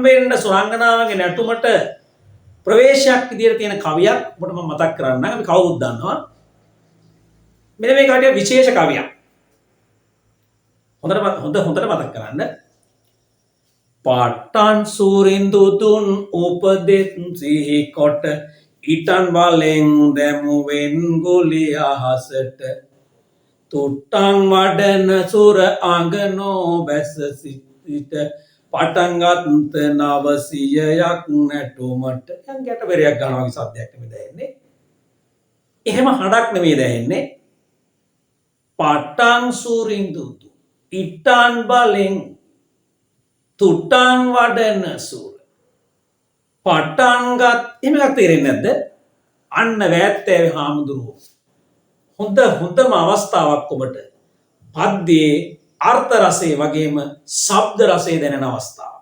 වෙන්න සුරංගනාවගේ නැටුමට ප්‍රවේශයක් විදියට තියෙන කවියක් ඔබට මම මතක් කරන්නම්. අපි කවුරුත් දන්නවා. මෙන්න මේ කවිය විශේෂ කවියක්. හොඳට මතක් කරන්න. පාට්ටන් සූරින්දු දුන් උපදෙස් සිහි කොට ඊටන් වලෙන් දැමුවෙන් ගොලි අහසට තුට්ටන් වඩන සුර අඟනෝ බැස සිට පටන්ගත් නවසියයක් නැටුමට ගැට පෙරයක් ගන්නවා වගේ සද්දයක් නෙමෙයි දැනෙන්නේ. එහෙම හඬක් නෙමෙයි දැනෙන්නේ. පාට්ටන් සූරින්දු ඊටන් බලෙන් තුට්ටන් වඩන සුර පටන්ගත් එහෙම එකක් තේරෙන්නේ නැද්ද? අන්න වැත්තෑවේ හාමුදුරුවෝ හොඳම අවස්ථාවක් ඔබට පද්‍යයේ අර්ථ රසය වගේම ශබ්ද රසය දැනෙන අවස්ථාව.